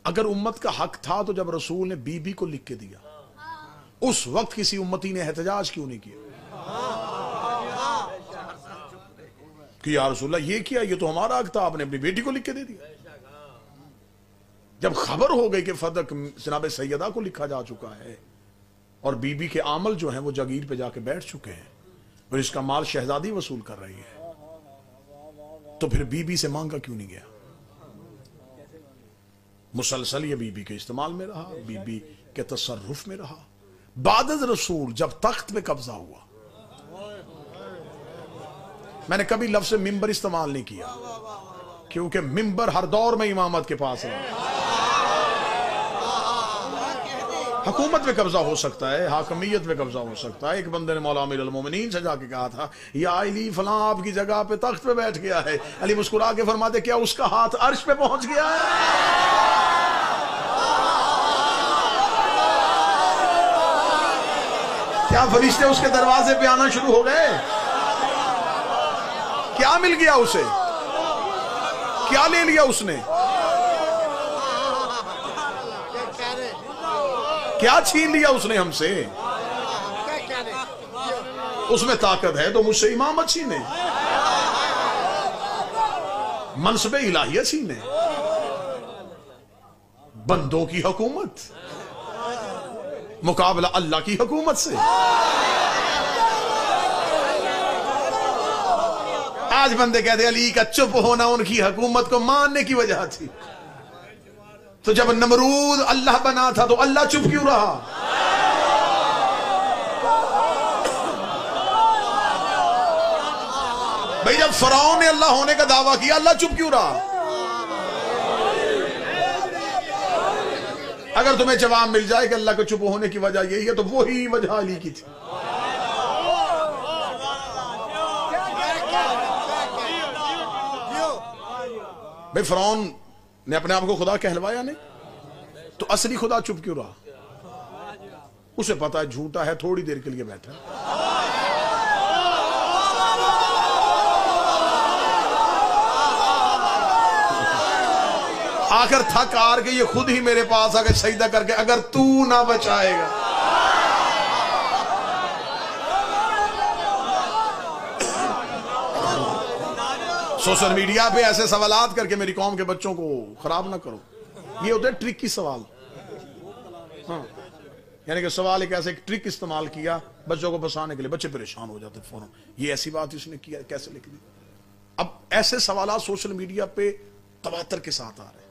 अगर उम्मत का हक था तो जब रसूल ने बीबी को लिख के दिया, उस वक्त किसी उम्मती ने एहतजाज क्यों नहीं किया कि या रसूलल्लाह ये किया, ये तो हमारा हक था, आपने अपनी बेटी को लिख के दे दिया। जब खबर हो गई कि फदक जनाब सैयदा को लिखा जा चुका है और बीबी के आमल जो हैं वो जगीर पे जाके बैठ चुके हैं और इसका माल शहजादी वसूल कर रही है, तो फिर बीबी से मांगा क्यों नहीं गया? मुसलसल ये बीबी के इस्तेमाल में रहा, बीबी के तसर्रुफ में रहा। बादज रसूल जब तख्त पे कब्जा हुआ, मैंने कभी लफ्ज़ मिंबर इस्तेमाल नहीं किया क्योंकि मिंबर हर दौर में इमामत के पास है। हुकूमत पे कब्जा हो सकता है, हाकमियत पे कब्जा हो सकता है। एक बंदे ने मौला अमीरुल मोमिनीन से जाके कहा था, या अली फलां आपकी जगह पे तख्त पे बैठ गया है। अली मुस्कुरा के फरमाते, क्या उसका हाथ अर्श पे पहुंच गया है? क्या फरिश्ते उसके दरवाजे पे आना शुरू हो गए? क्या मिल गया उसे? क्या ले लिया उसने? क्या छीन लिया उसने हमसे? उसमें ताकत है तो मुझसे इमामत छीने, मनसबे इलाहियत छीने, बंदों की हुकूमत, मुकाबला अल्लाह की हुकूमत से। आज बंदे कहते अली का चुप होना उनकी हुकूमत को मानने की वजह थी। तो जब नमरूद अल्लाह बना था तो अल्लाह चुप क्यों रहा? भाई जब फरौन ने अल्लाह होने का दावा किया, अल्लाह चुप क्यों रहा? अगर तुम्हें जवाब मिल जाए कि अल्लाह को चुप होने की वजह यही है, तो वही वजह अली की थी। भाई फरौन ने अपने आप को खुदा कहलवाया नहीं, तो असली खुदा चुप क्यों रहा? उसे पता है झूठा है, थोड़ी देर के लिए बैठा। आखिर थक हार के ये खुद ही मेरे पास आके सजदा करके, अगर तू ना बचाएगा। सोशल मीडिया पे ऐसे सवालात करके मेरी कौम के बच्चों को खराब ना करो। ये होते हैं ट्रिक की सवाल। हाँ, यानी कि सवाल एक ऐसे एक ट्रिक इस्तेमाल किया बच्चों को फंसाने के लिए, बच्चे परेशान हो जाते फौरन, ये ऐसी बात इसने किया, कैसे लिख दी। अब ऐसे सवालात सोशल मीडिया पे तवातर के साथ आ रहे हैं।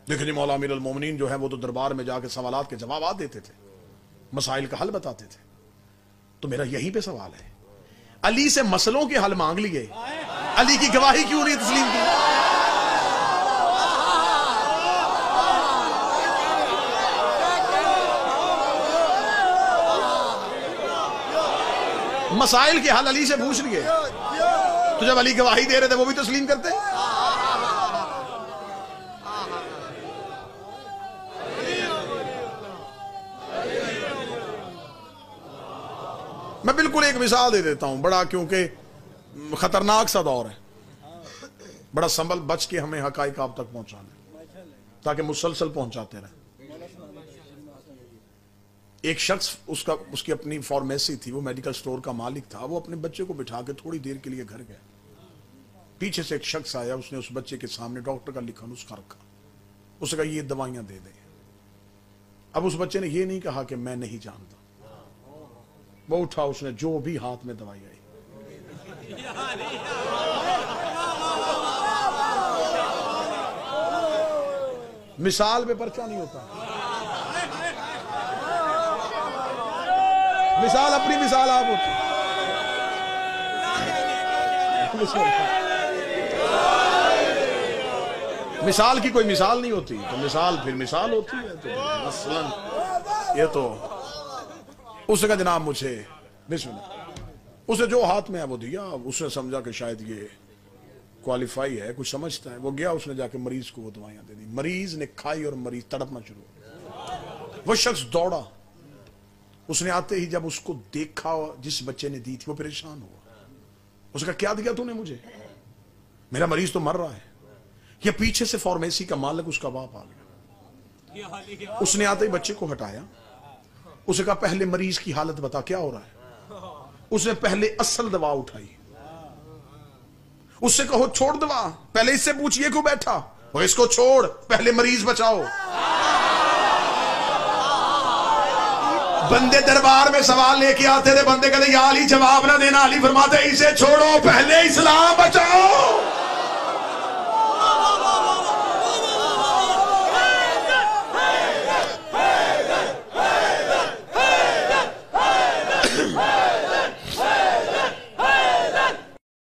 देखिए मौला अमीरुल मोमिनीन जो है वो तो दरबार में जाके सवालात के जवाब देते थे, मसाइल का हल बताते थे। तो मेरा यहीं पे सवाल है, अली से मसलों के हल मांग लिए, अली की गवाही क्यों नहीं तस्लीम की? मसाइल के हल अली से पूछ लिए, तो जब अली गवाही दे रहे थे वो भी तस्लीम करते। मैं बिल्कुल एक मिसाल दे देता हूं, बड़ा क्योंकि खतरनाक सा दौर है, बड़ा संभल बच के हमें हकाइक आप तक पहुंचाना, ताकि मुसलसल पहुंचाते रहे। एक शख्स, उसकी अपनी फार्मेसी थी, वो मेडिकल स्टोर का मालिक था। वो अपने बच्चे को बिठा के थोड़ी देर के लिए घर गया। पीछे से एक शख्स आया, उसने उस बच्चे के सामने डॉक्टर का लिखा नुस्खा रखा, उसने कहा ये दवाइयां दे दे। अब उस बच्चे ने ये नहीं कहा कि मैं नहीं जानता, वो उठा, उसने जो भी हाथ में दवाई आई, मिसाल पे पर्चा नहीं होता, मिसाल अपनी मिसाल आप होती। मिसाल की कोई मिसाल नहीं होती, तो मिसाल फिर मिसाल होती है। तो मसलन ये तो उसने कहा जनाब मुझे बिस्मिल्लाह, उसे जो हाथ में है वो दिया। उसने समझा कि शायद ये क्वालिफाई है, कुछ समझता है। वो गया, उसने जाके मरीज को वो दवाइयां दे दी। मरीज ने खाई और मरीज तड़पना शुरू हो गया। वो शख्स दौड़ा, उसने आते ही जब उसको देखा जिस बच्चे ने दी थी, वो परेशान हुआ। उसने कहा क्या दिया तूने मुझे? मेरा मरीज तो मर रहा है। ये पीछे से फार्मेसी का मालिक उसका बाप आ गया। उसने आते ही बच्चे को हटाया, उसे कहा पहले मरीज की हालत बता क्या हो रहा है। उसने पहले असल दवा उठाई, उससे कहो छोड़ दवा, पहले इससे पूछिए क्यों बैठा, और इसको छोड़, पहले मरीज बचाओ। बंदे दरबार में सवाल लेके आते थे, बंदे कहते या अली जवाब ना देना, अली फरमाते इसे छोड़ो, पहले इस्लाम बचाओ।